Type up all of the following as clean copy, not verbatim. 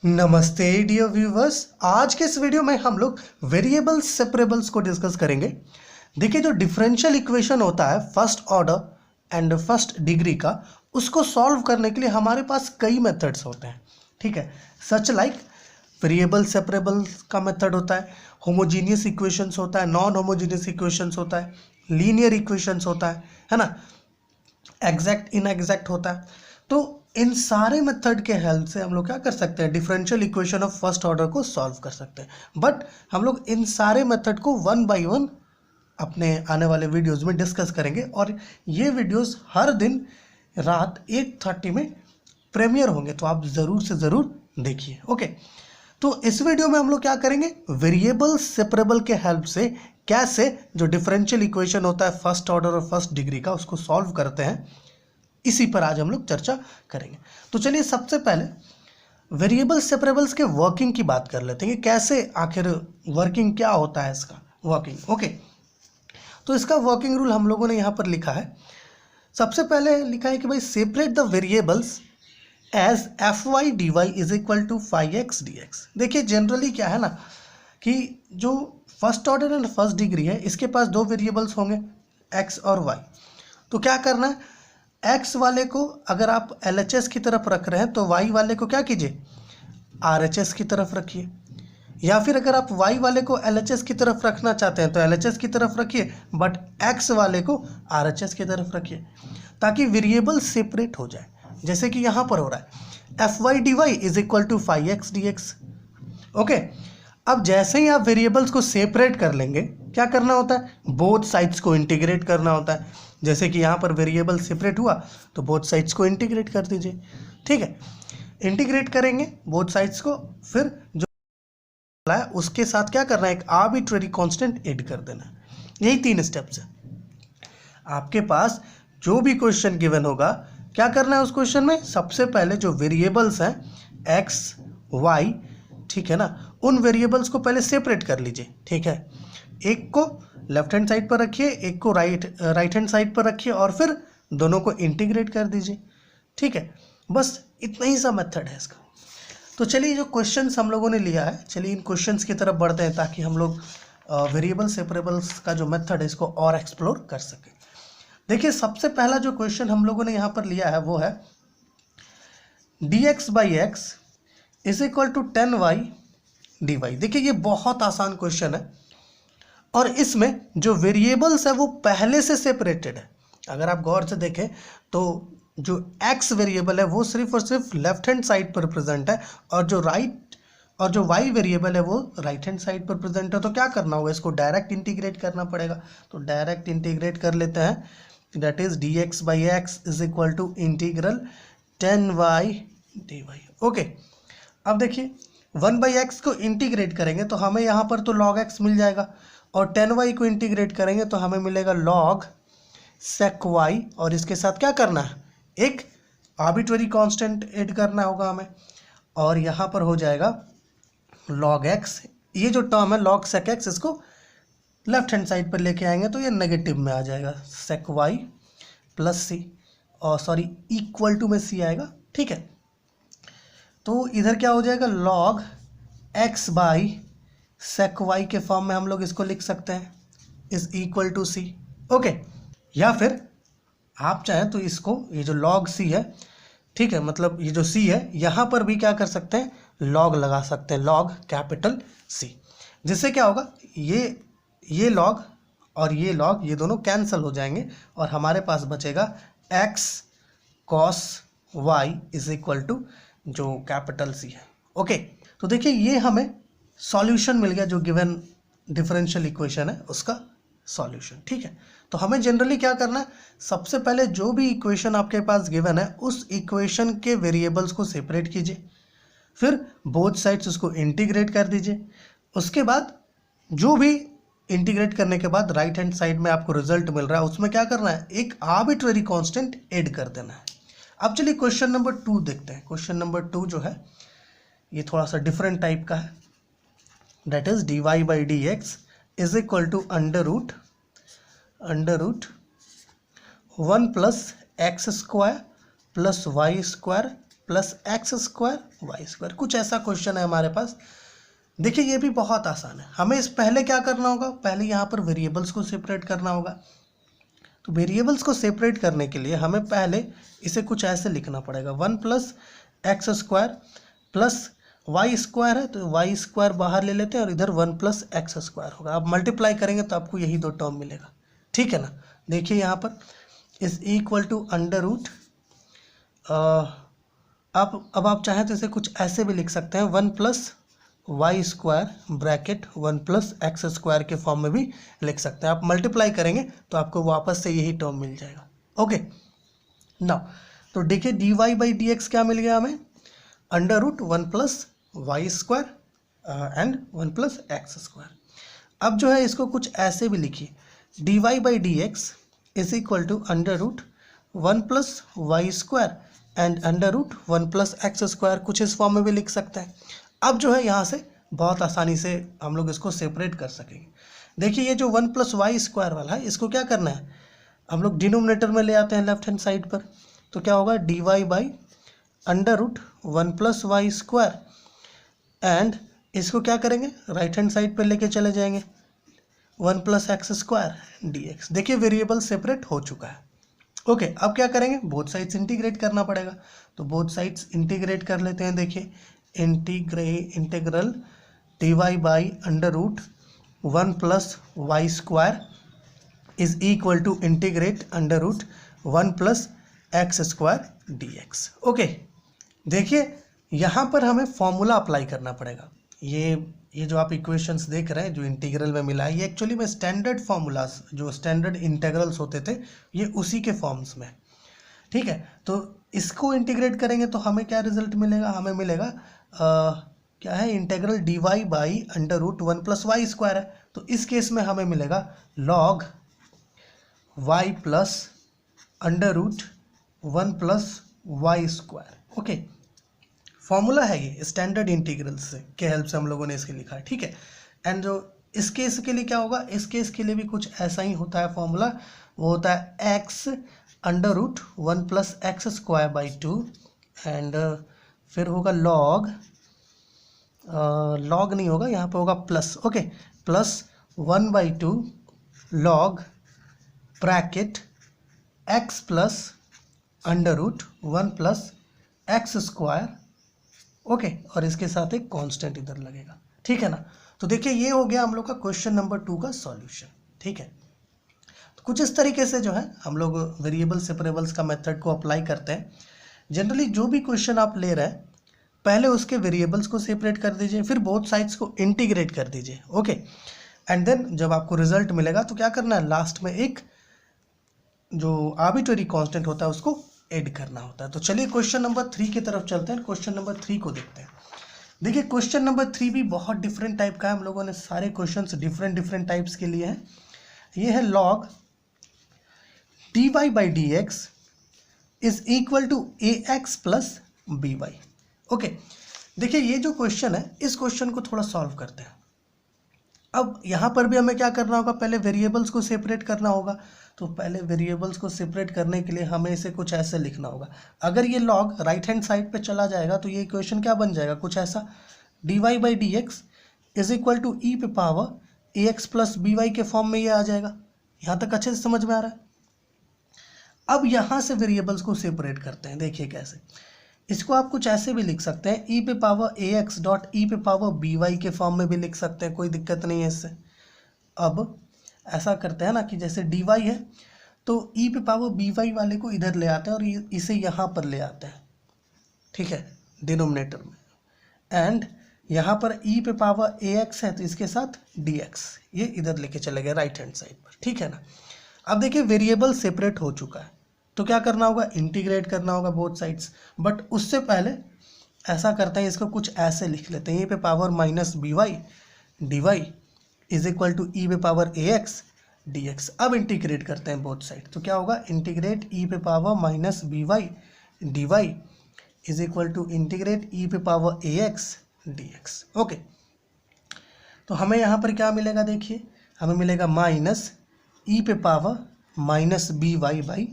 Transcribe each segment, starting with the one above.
नमस्ते dear viewers. आज के इस वीडियो में हम लोग वेरिएबल्स सेपरेबल्स को डिस्कस करेंगे। देखिए, जो डिफरेंशियल इक्वेशन होता है first order and first degree का, उसको सॉल्व करने के लिए हमारे पास कई मेथड्स होते हैं। ठीक है, सच लाइक वेरिएबल सेपरेबल्स का मेथड होता है, होमोजीनियस इक्वेशंस होता है, नॉन होमोजीनियस इक्वेशंस होता है, लीनियर इक्वेशंस होता है ना, एग्जैक्ट इनएग्जैक्ट होता है। तो इन सारे मेथड के हेल्प से हम लोग क्या कर सकते हैं, differential equation of first order को सॉल्व कर सकते हैं। बट हम लोग इन सारे मेथड को वन बाय वन अपने आने वाले वीडियोस में डिस्कस करेंगे, और ये वीडियोस हर दिन रात 8:30 में प्रीमियर होंगे, तो आप ज़रूर से ज़रूर देखिए। ओके, तो इस वीडियो में हम लोग क्या करेंगे, वेरिएबल सेपरेबल के हेल्प से कैसे जो डिफरेंशियल इक्वेशन होता है फर्स्ट ऑर्डर और फर्स्ट डिग्री का, उसको सॉल्व करते हैं, इसी पर आज हम लोग चर्चा करेंगे। तो चलिए सबसे पहले वेरिएबल सेपरेबल्स के वर्किंग की बात कर लेते हैं कि कैसे आखिर वर्किंग क्या होता है इसका वर्किंग। ओके, तो इसका वर्किंग रूल हम लोगों ने यहाँ पर लिखा है। सबसे पहले लिखा है कि भाई separate the variables as f y d y is equal to 5x dx। देखिए, जनरली क्या है ना कि जो first order and first degree है, इसके पास दो वेरिएबल्स होंगे x और y। तो क्या करना है, x वाले को अगर आप LHS की तरफ रख रहे हैं तो y वाले को क्या कीजिए, RHS की तरफ रखिए, या फिर अगर आप y वाले को LHS की तरफ रखना चाहते हैं तो LHS की तरफ रखिए, बट x वाले को RHS की तरफ रखिए, ताकि वेरिएबल सेपरेट हो जाए। जैसे कि यहाँ पर हो रहा है f y d y is equal to 5x dx। Okay, अब जैसे ही आप वेरिएबल्स को सेपरेट कर लेंगे, क्या करना होता है, बोथ साइड्स को इंटीग्रेट करना होता है। जैसे कि यहाँ पर वेरिएबल सेपरेट हुआ तो बोथ साइड्स को इंटीग्रेट कर दीजिए। ठीक है, इंटीग्रेट करेंगे बोथ साइड्स को, फिर जो है उसके साथ क्या करना है, एक आर्बिट्रेरी कांस्टेंट ऐड कर देना है। यही 3 स्टेप्स है। आपके पास जो भी क्वेश्चन गिवन होगा, क्या करना है उस क्वेश्चन में, सबसे पहले जो वेरिएबल्स हैं x y, ठीक है ना, उन वेरिएबल्स को पहले सेपरेट कर लीजिए। ठीक है, एक को लेफ्ट हैंड साइड पर रखिए, एक को राइट हैंड साइड पर रखिए, और फिर दोनों को इंटीग्रेट कर दीजिए। ठीक है, बस इतना ही सा मेथड है इसका। तो चलिए, जो क्वेश्चंस हम लोगों ने लिया है, चलिए इन क्वेश्चंस की तरफ बढ़ते हैं, ताकि हम लोग वेरिएबल सेपरेबल्स का जो मेथड है इसको और एक्सप्लोर कर सकें। देखिए, सबसे पहला जो क्वेश्चन हम लोगों ने यहाँ पर लिया है वो है dx by x is equal to 10y dy। देखिए, ये बहुत आसान क्वेश्चन है, और इसमें जो वेरिएबल्स है वो पहले से सेपरेटेड है। अगर आप गौर से देखें तो जो x वेरिएबल है वो सिर्फ और सिर्फ लेफ्ट हैंड साइड पर प्रेजेंट है, और जो y वेरिएबल है वो राइट हैंड साइड पर प्रेजेंट है। तो क्या करना होगा, इसको डायरेक्ट इंटीग्रेट करना पड़ेगा। तो डायरेक्ट इंटीग्रेट कर लेते हैं, that is dx by x is equal to integral 10y dy। Okay, अब देखिए 1/x को इंटीग्रेट करेंगे तो हमें यहाँ पर तो log x मिल जाएगा, और 10y को इंटीग्रेट करेंगे तो हमें मिलेगा log sec y, और इसके साथ क्या करना है, एक आर्बिट्रेरी कांस्टेंट ऐड करना होगा हमें, और यहाँ पर हो जाएगा log x। ये जो टर्म है log sec x, इसको लेफ्ट हैंड साइड पर लेके आएंगे तो ये नेगेटिव में आ जाएगा, sec y प्लस c, और सॉरी इक्वल टू में c आएगा। ठीक है, तो इधर क्या हो जाएगा, log x by sec y के फॉर्म में हम लोग इसको लिख सकते हैं, is equal to c। Okay, या फिर आप चाहें तो इसको, ये जो log c है, ठीक है, मतलब ये जो c है, यहाँ पर भी क्या कर सकते हैं, log लगा सकते हैं, log कैपिटल c, जिससे क्या होगा, ये log और ये log, ये दोनों कैंसिल हो जाएंगे, और हमारे पास बचेगा x cos y is equal to जो कैपिटल C है। ओके, तो देखिए ये हमें सॉल्यूशन मिल गया, जो गिवन डिफरेंशियल इक्वेशन है उसका सॉल्यूशन। ठीक है, तो हमें जनरली क्या करना है, सबसे पहले जो भी इक्वेशन आपके पास गिवन है उस इक्वेशन के वेरिएबल्स को सेपरेट कीजिए, फिर बोथ साइड्स उसको इंटीग्रेट कर दीजिए। उसके बाद जो भी इंटीग्रेट करने के बाद राइट हैंड साइड में आपको रिजल्ट मिल रहा है, उसमें क्या करना है, एक आर्बिट्रेरी कांस्टेंट ऐड कर देना है। अब चलिए क्वेश्चन नंबर 2 देखते हैं। क्वेश्चन नंबर 2 जो है ये थोड़ा सा डिफरेंट टाइप का है, that is dy by d x is equal to under root 1 plus x square plus y square plus x square y square. कुछ ऐसा क्वेश्चन है हमारे पास। देखिए ये भी बहुत आसान है। हमें इस पहले क्या करना होगा, पहले यहाँ पर वेरिएबल्स को सेपरेट करना होगा। तो वेरिएबल्स को सेपरेट करने के लिए हमें पहले इसे कुछ ऐसे लिखना पड़ेगा, 1 plus x square plus y square है तो वाई स्क्वायर बाहर ले लेते हैं और इधर 1 प्लस एक्स स्क्वायर होगा। आप मल्टीप्लाई करेंगे तो आपको यही दो टर्म मिलेगा, ठीक है ना। देखिए यहाँ पर is equal to under root, अब आप चाहें तो इसे कुछ ऐसे भी लिख सकते हैं, 1 plus y square bracket 1 plus x square के फॉर्म में भी लिख सकते हैं। आप मल्टीप्लाई करेंगे तो आपको वापस से यही टर्म मिल जाएगा। ओके नाउ तो देखिए d y by d x क्या मिल गया हमें, under root 1 plus y square and 1 plus x square. अब जो है इसको कुछ ऐसे भी लिखिए, d y by d x is equal to under root 1 plus y square and under root 1 plus x square. कुछ इस फॉर्म में भी लिख सकते हैं। अब जो है यहाँ से बहुत आसानी से हम लोग इसको सेपरेट कर सकेंगे। देखिए ये जो 1 प्लस वाई स्क्वायर वाला है इसको क्या करना है, हम लोग डिनोमिनेटर में ले आते हैं लेफ्ट हैंड साइड पर। तो क्या होगा, d y by under root 1 plus y square and इसको क्या करेंगे, राइट हैंड साइड पर लेके चले जाएंगे 1 plus x square d x. देखिए वेरिएबल सेपरेट हो चुका है। ओके अब क्या करेंगे, बोथ साइड्स इंटीग्रेट करना पड़ेगा। तो बोथ साइड्स इंटीग्रेट कर लेते हैं। देखिए integral d y by under root 1 plus y square is equal to integrate under root 1 plus x square d x. Okay देखिए यहाँ पर हमें फॉर्मूला अप्लाई करना पड़ेगा। ये जो आप इक्वेशंस देख रहे हैं जो इंटीग्रल में मिला है, ये एक्चुअली में स्टैंडर्ड फार्मूलाज जो स्टैंडर्ड इंटीग्रल्स होते थे ये उसी के फॉर्म्स में, ठीक है। तो इसको इंटीग्रेट करेंगे तो हमें क्या रिजल्ट मिलेगा, हमें मिलेगा क्या है, integral d y by under root 1 plus y square है। तो इस केस में हमें मिलेगा log y plus under root 1 plus y square. Okay formula है ये स्टैंडर्ड इंटीग्रल से के हेल्प से हम लोगों ने इसके लिखा है, ठीक है। एंड जो इस केस के लिए क्या होगा, इस केस के लिए भी कुछ ऐसा ही होता है फॉर्मूला, वो होता है x under root 1 plus x square by 2 and फिर होगा लॉग नहीं होगा यहाँ पे, होगा plus, okay plus 1 by 2 log bracket x plus under root 1 plus x square, okay और इसके साथ एक कांस्टेंट इधर लगेगा, ठीक है ना। तो देखिए ये हो गया हम लोग का क्वेश्चन नंबर 2 का सॉल्यूशन, ठीक है। तो कुछ इस तरीके से जो है हम लोग वेरिएबल सेपरेबल्स का मेथड को अप्लाई करते हैं। जनरली जो भी क्वेश्चन आप ले रहे हैं पहले उसके वेरिएबल्स को सेपरेट कर दीजिए, फिर बोथ साइड्स को इंटीग्रेट कर दीजिए, ओके एंड देन जब आपको रिजल्ट मिलेगा तो क्या करना है, लास्ट में एक जो आर्बिट्रेरी कांस्टेंट होता है उसको ऐड करना होता है। तो चलिए क्वेश्चन नंबर 3 की तरफ चलते हैं। क्वेश्चन नंबर 3 को देखते हैं। देखिए क्वेश्चन नंबर 3 भी बहुत डिफरेंट टाइप का है। हम लोगों ने सारे क्वेश्चंस डिफरेंट टाइप्स के लिए हैं। ये है log d y by d x is equal to a x plus b y. Okay देखिए ये जो क्वेश्चन है इस क्वेश्चन को थोड़ा सॉल्व करते हैं। अब यहाँ पर भी हमें क्या करना होगा, पहले वेरिएबल्स को सेपरेट करना होगा। तो पहले वेरिएबल्स को सेपरेट करने के लिए हमें इसे कुछ ऐसे लिखना होगा। अगर ये लॉग राइट हैंड साइड पे चला जाएगा तो ये इक्वेशन क्या बन जाएगा, कुछ ऐसा, d y by d x is equal to e पे power a x plus b y के फॉर्म में ये आ जाएगा। यहाँ तक अच्छे से समझ में आ रहा है। अब यहाँ से वेरिएबल्स को सेपरेट करते हैं। देखिए कैसे, इसको आप कुछ ऐसे भी लिख सकते हैं, ई पे power a x dot E पे पावर बी वाई के फॉर्म में भी लिख सकते हैं, कोई दिक्कत नहीं है इससे। अब ऐसा करते हैं ना कि जैसे डी वाई है तो ई पे पावर बी वाई वाले को इधर ले आते हैं और इसे यहाँ पर ले आते हैं, ठीक है, डिनोमिनेटर में। एंड यहाँ पर ई पे पावर ए एक्स है तो इसके साथ डी एक्स ये इधर लेके चले गए राइट हैंड साइड पर, ठीक है ना। अब देखिए वेरिएबल सेपरेट हो चुका है तो क्या करना होगा, इंटीग्रेट करना होगा बोथ साइड्स। बट उससे पहले ऐसा करते हैं, इसको कुछ ऐसे लिख लेते हैं, ई पे power minus b y d y is equal to e पे power a x d x. अब इंटीग्रेट करते हैं बोथ साइड तो क्या होगा, इंटीग्रेट ई पे power minus b y d y is equal to integrate e पे power a x d x. Okay तो हमें यहाँ पर क्या मिलेगा, देखिए हमें मिलेगा माइनस ई पे power minus b y by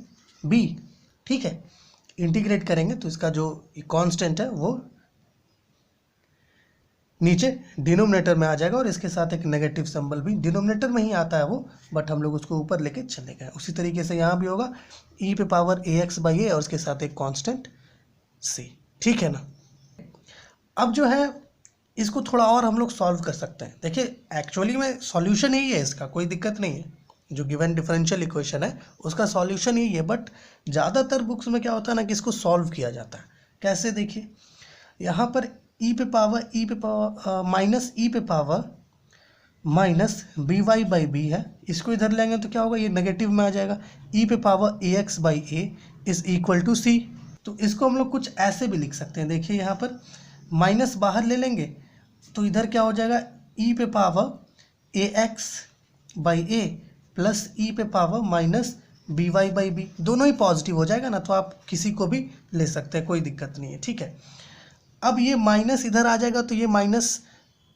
b, ठीक है। इंटीग्रेट करेंगे तो इसका जो कांस्टेंट है वो नीचे डिनोमिनेटर में आ जाएगा और इसके साथ एक नेगेटिव सिंबल भी डिनोमिनेटर में ही आता है वो, बट हम लोग उसको ऊपर लेके चले गए। उसी तरीके से यहाँ भी होगा e पे पावर ax/a और उसके साथ एक कांस्टेंट c, ठीक है ना। अब जो है इसको थोड़ा और हम लोग सॉल्व कर सकते हैं। देखिए एक्चुअली में सॉल्यूशन यही है, इसका कोई दिक्कत नहीं है। जो गिवन डिफरेंशियल इक्वेशन है उसका सॉल्यूशन यही है, बट ज़्यादातर बुक्स में क्या होता है ना कि इसको सॉल्व किया जाता है। कैसे, देखिए यहाँ पर e पे पावर माइनस e पे पावर माइनस by/b है, इसको इधर लेंगे तो क्या होगा, ये नेगेटिव में आ जाएगा। e पे power ax/a is equal to c। तो इसको हम लोग कुछ ऐसे भी लिख सकते हैं। देखिए यहाँ पर माइनस बाहर ले लेंगे तो इधर क्या हो जाएगा, e पे पावर ax/a प्लस e पे पावर माइनस by/b, दोनों ही पॉजिटिव हो जाएगा ना, तो आप किसी को भी ले सकते हैं, कोई दिक्कत नहीं है, ठीक है। अब ये माइनस इधर आ जाएगा तो ये माइनस,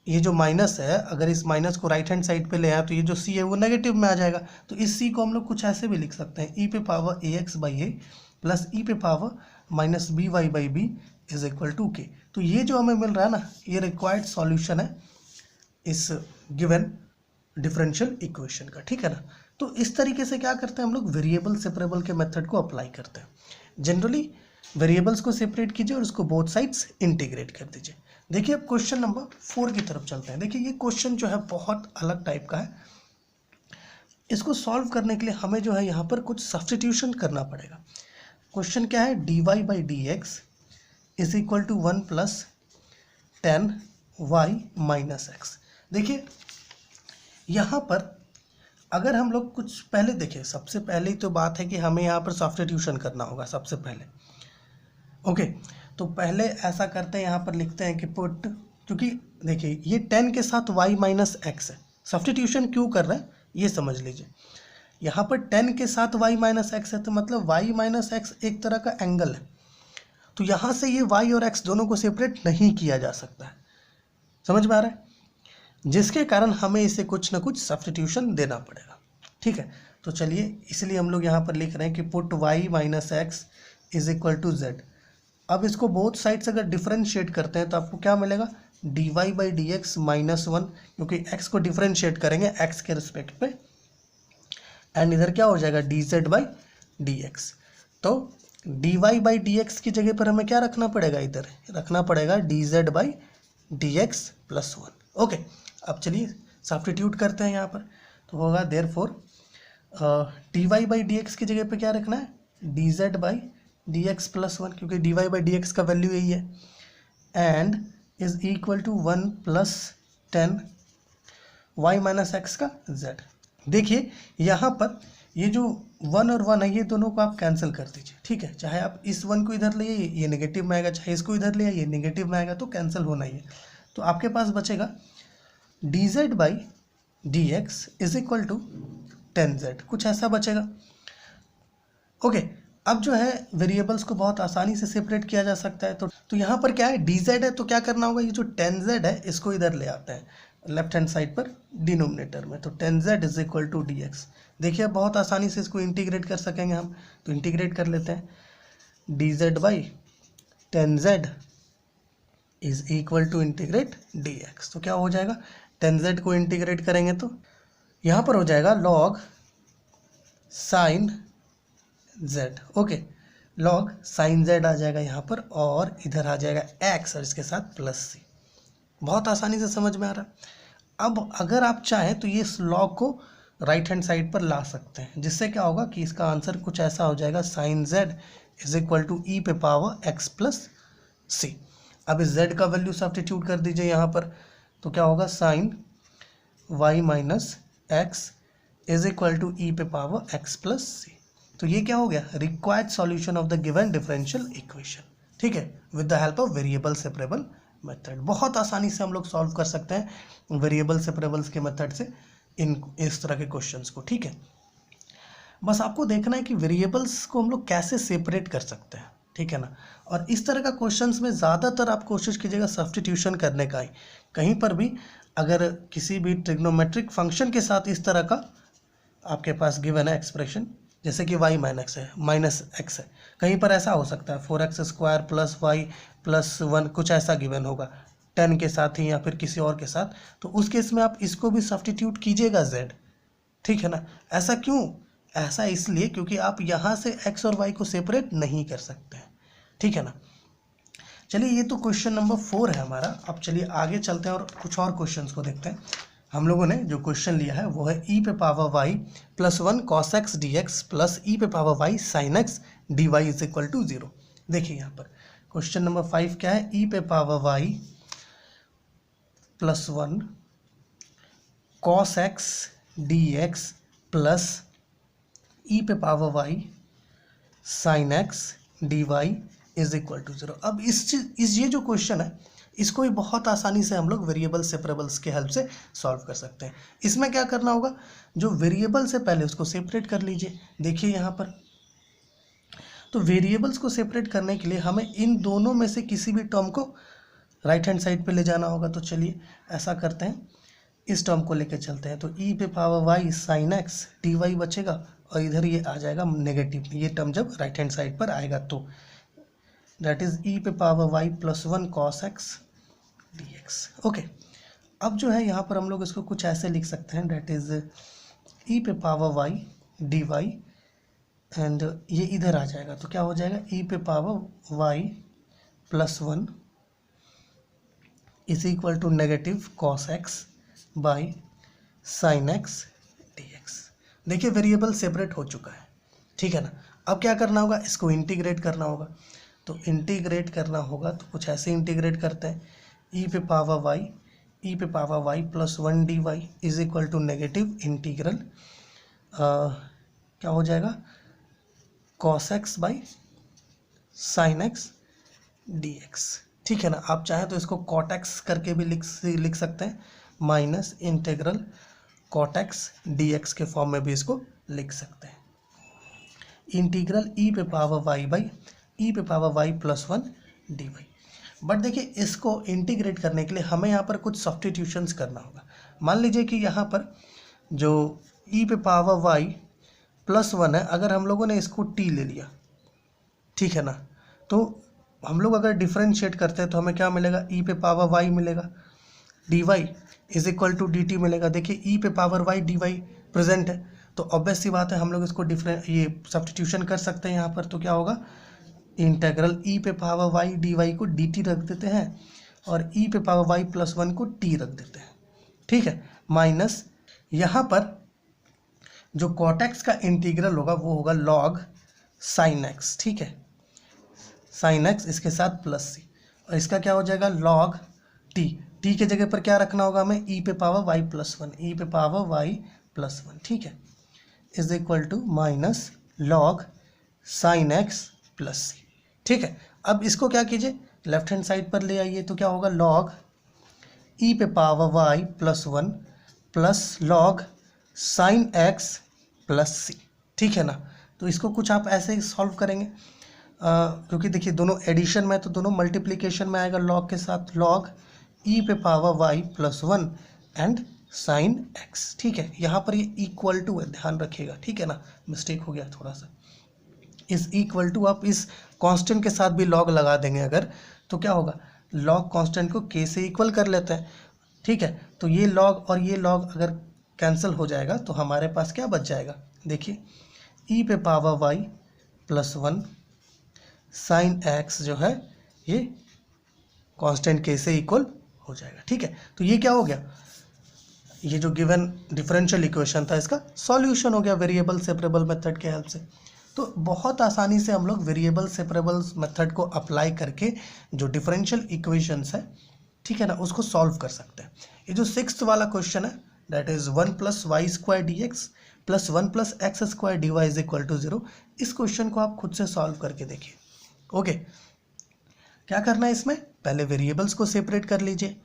ये जो माइनस है अगर इस माइनस को राइट हैंड साइड पे ले आए तो ये जो c है वो नेगेटिव में आ जाएगा। तो इस c को हम लोग कुछ ऐसे भी लिख सकते हैं, e पे पावर ax/a प्लस e पे power minus by/b is equal to k। तो ये जो हमें मिल रहा है ना, ये रिक्वायर्ड सॉल्यूशन है इस गिवन डिफरेंशियल इक्वेशन का, ठीक है ना। तो इस तरीके से क्या करते हैं हम लोग, वेरिएबल सेपरेबल के मेथड को अप्लाई करते हैं। जनरली वेरिएबल्स को सेपरेट कीजिए और उसको बोथ साइड्स इंटीग्रेट कर दीजिए। देखिए अब क्वेश्चन नंबर 4 की तरफ चलते हैं। देखिए ये क्वेश्चन जो है बहुत अलग टाइप का है। इसको सॉल्व करने के लिए हमें जो है यहाँ पर कुछ सब्स्टिट्यूशन करना पड़ेगा। क्वेश्चन क्या है, dy/dx is equal to 1 plus 10y minus x. देखिए यहाँ पर अगर हम लोग कुछ पहले देखें, सबसे पहले तो बात है कि हमें यहाँ पर सब्स्टिट्यूशन करना होगा सबसे पहले। ओके, तो पहले ऐसा करते हैं, यहाँ पर लिखते हैं कि पुट, क्योंकि देखिए ये 10 के साथ y माइनस एक्स है। सब्स्टिट्यूशन क्यों कर रहे हैं ये समझ लीजिए। यहाँ पर 10 के साथ y माइनस एक्स है तो मतलब y माइनस एक्स एक तरह का एंगल है, तो यहाँ से ये y और x दोनों को सेपरेट नहीं किया जा सकता है। समझ में आ रहा है, जिसके कारण हमें इसे कुछ ना कुछ सब्स्टिट्यूशन देना पड़ेगा, ठीक है। तो चलिए इसलिए हम लोग यहाँ पर लिख रहे हैं कि put y minus x is equal to z। अब इसको बोथ साइड्स अगर डिफरेंशिएट करते हैं तो आपको क्या मिलेगा, dy/dx माइनस 1, क्योंकि x को डिफरेंशिएट करेंगे x के रिस्पेक्ट पे, एंड इधर क्या हो जाएगा dz/dx। तो dy/dx की जगह पर हमें क्या रखना पड़ेगा, इधर रखना पड़ेगा dz/dx प्लस 1। ओके, अब चलिए सब्स्टिट्यूट करते हैं यहाँ पर। तो होगा देयरफॉर dy/dx की जगह पे क्या रखना है, dz/dx प्लस 1, क्योंकि dy/dx का वैल्यू यही है, and is equal to 1 plus 10 y minus x का z। देखिए यहाँ पर ये जो 1 और 1 है ये दोनों को आप कैंसिल कर दीजिए, ठीक है। चाहे आप इस 1 को इधर ले ये नेगेटिव में आएगा, चाहे इसको इधर ले ये नेगेटिव में आएगा, तो कैंसिल होना ही है। तो आपके पास बचेगा dz/dx is equal to 10z, कुछ ऐसा बचेगा। ओके, अब जो है वेरिएबल्स को बहुत आसानी से सेपरेट किया जा सकता है। तो यहाँ पर क्या है, dz है तो क्या करना होगा, ये जो 10z है इसको इधर ले आते हैं लेफ्ट हैंड साइड पर डिनोमिनेटर में, तो 10z is equal to dx। देखिए बहुत आसानी से इसको इंटीग्रेट कर सकेंगे हम, तो इंटीग्रेट कर लेते हैं। dz/10z is equal to integrate dx, तो क्या हो जाएगा, 10z को इंटीग्रेट करेंगे तो यहाँ पर हो जाएगा log sin z। Okay, log sin z आ जाएगा यहाँ पर, और इधर आ जाएगा x और इसके साथ प्लस c। बहुत आसानी से समझ में आ रहा है। अब अगर आप चाहें तो ये इस log को राइट हैंड साइड पर ला सकते हैं, जिससे क्या होगा कि इसका आंसर कुछ ऐसा हो जाएगा, sin z is equal to e पे पावर x प्लस c। अब इस z का वैल्यू सब्स्टिट्यूट कर दीजिए यहाँ पर, तो क्या होगा, sin y minus x is equal to e पे पावर x प्लस c। तो ये क्या हो गया, required solution of the given differential equation, ठीक है, with the help of variable separable method. बहुत आसानी से हम लोग सॉल्व कर सकते हैं वेरिएबल सेपरेबल्स के मेथड से इस तरह के क्वेश्चंस को, ठीक है। बस आपको देखना है कि वेरिएबल्स को हम लोग कैसे सेपरेट कर सकते हैं, ठीक है ना। और इस तरह का क्वेश्चंस में ज़्यादातर आप कोशिश कीजिएगा सब्स्टिट्यूशन करने का ही। कहीं पर भी अगर किसी भी ट्रिग्नोमेट्रिक फंक्शन के साथ इस तरह का आपके पास गिवन है एक्सप्रेशन, जैसे कि y माइनस एक्स है, कहीं पर ऐसा हो सकता है 4x² प्लस वाई प्लस 1 कुछ ऐसा गिवन होगा 10 के साथ ही या फिर किसी और के साथ, तो उस केस में आप इसको भी सब्स्टिट्यूट कीजिएगा z, ठीक है ना। ऐसा क्यों? ऐसा इसलिए क्योंकि आप यहाँ से x और y को सेपरेट नहीं कर सकते हैं, ठीक है ना। चलिए ये तो क्वेश्चन नंबर 4 है हमारा। अब चलिए आगे चलते हैं और कुछ और क्वेश्चंस को देखते हैं। हम लोगों ने जो क्वेश्चन लिया है वो है e पे power y plus 1 cos x dx plus e पे power y sin x dy is equal to 0। देखिए यहाँ पर क्वेश्चन नंबर 5 क्या है, e पे power y plus 1 cos x dx plus e पे power y sin x dy is equal to 0। अब इस ये जो क्वेश्चन है इसको भी बहुत आसानी से हम लोग वेरिएबल सेपरेबल्स के हेल्प से सॉल्व कर सकते हैं। इसमें क्या करना होगा, जो वेरिएबल से पहले उसको सेपरेट कर लीजिए। देखिए यहाँ पर तो वेरिएबल्स को सेपरेट करने के लिए हमें इन दोनों में से किसी भी टर्म को राइट हैंड साइड पे ले जाना होगा। तो चलिए ऐसा करते हैं, इस टर्म को लेकर चलते हैं। तो e पे power y sin x dy बचेगा और इधर ये आ जाएगा नेगेटिव, ये टर्म जब राइट हैंड साइड पर आएगा तो दैट इज e पे power y plus 1 cos x dx। Okay, अब जो है यहाँ पर हम लोग इसको कुछ ऐसे लिख सकते हैं, दैट इज e पे पावर y dy एंड ये इधर आ जाएगा तो क्या हो जाएगा, e पे power y plus 1 is equal to negative cos x by sin x dx। देखिए वेरिएबल सेपरेट हो चुका है, ठीक है ना। अब क्या करना होगा, इसको इंटीग्रेट करना होगा। तो इंटीग्रेट करना होगा तो कुछ ऐसे इंटीग्रेट करते हैं, e पे power y plus 1 dy is equal to negative integral क्या हो जाएगा, cos x by sin x dx, ठीक है ना। आप चाहें तो इसको cot x करके भी लिख सकते हैं, minus integral cot x dx के फॉर्म में भी इसको लिख सकते हैं। इंटीग्रल e पे पावर y बाई e पे power y plus 1 dy। But देखिए इसको इंटीग्रेट करने के लिए हमें यहाँ पर कुछ सब्स्टिट्यूशंस करना होगा। मान लीजिए कि यहाँ पर जो e पे पावर y प्लस 1 है, अगर हम लोगों ने इसको t ले लिया, ठीक है ना, तो हम लोग अगर डिफरेंशिएट करते हैं तो हमें क्या मिलेगा, e पे पावर y मिलेगा, dy is equal to dt मिलेगा। देखिए e पे पावर y dy प्रेजेंट है तो ऑब्वियस सी बात है हम लोग इसको ये सब्स्टिट्यूशन कर सकते हैं यहाँ पर। तो क्या होगा, इंटीग्रल e पे पावर y dy को dt रख देते हैं और e पे पावर y प्लस 1 को t रख देते हैं, ठीक है, माइनस यहाँ पर जो cot x का इंटीग्रल होगा वो होगा log sin x, ठीक है, sin x इसके साथ प्लस c, और इसका क्या हो जाएगा log t के जगह पर क्या रखना होगा हमें, e पे पावर y प्लस 1, e पे पावर y प्लस 1, ठीक है, is equal to minus log sin x plus c, ठीक है। अब इसको क्या कीजिए, लेफ्ट हैंड साइड पर ले आइए, तो क्या होगा log e पे power y plus 1 plus log sin x plus c, ठीक है ना। तो इसको कुछ आप ऐसे ही सॉल्व करेंगे क्योंकि देखिए दोनों एडिशन में तो दोनों मल्टीप्लिकेशन में आएगा log के साथ, log e पे power y plus 1 and sin x, ठीक है। यहाँ पर ये इक्वल टू है, ध्यान रखिएगा, ठीक है ना, मिस्टेक हो गया थोड़ा सा। इस इक्वल टू आप इस कांस्टेंट के साथ भी लॉग लगा देंगे अगर, तो क्या होगा, लॉग कांस्टेंट को k से इक्वल कर लेते हैं, ठीक है। तो ये लॉग और ये लॉग अगर कैंसिल हो जाएगा तो हमारे पास क्या बच जाएगा, देखिए e पे power y plus 1 sin x जो है ये कांस्टेंट k से इक्वल हो जाएगा, ठीक है। तो ये क्या हो गया, ये जो गिवन डिफरेंशियल इक्वेशन था इसका सॉल्यूशन हो गया वेरिएबल सेपरेबल मेथड के हेल्प से। तो बहुत आसानी से हम लोग वेरिएबल सेपरेबल मेथड को अप्लाई करके जो डिफरेंशियल इक्वेशंस है, ठीक है ना, उसको सॉल्व कर सकते हैं। ये जो 6th वाला क्वेश्चन है that is 1 plus y square d x plus 1 plus x square d y is equal to 0, इस क्वेश्चन को आप खुद से सॉल्व करके देखिए। ओके, क्या करना है इसमें, पहले वेरिएबल्स को सेपरेट कर लीजिए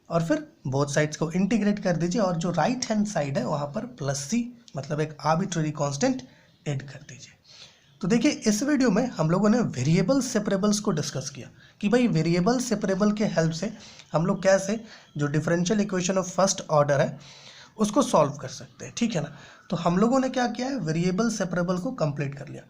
और फिर बोथ साइड्स को इंटीग्रेट कर दीजिए और जो राइट हैंड साइड है वहाँ पर प्लस सी मतलब एक आर्बिट्रेरी कांस्टेंट ऐड कर दीजिए। तो देखिए इस वीडियो में हम लोगों ने वेरिएबल सेपरेबल्स को डिस्कस किया कि भाई वेरिएबल सेपरेबल के हेल्प से हम लोग कैसे जो differential equation of first order है उसको सॉल्व कर सकते हैं, ठीक है ना। तो हम लोगों ने क्या किया है, वेरिएबल सेपरेबल को कंप्लीट कर लिया।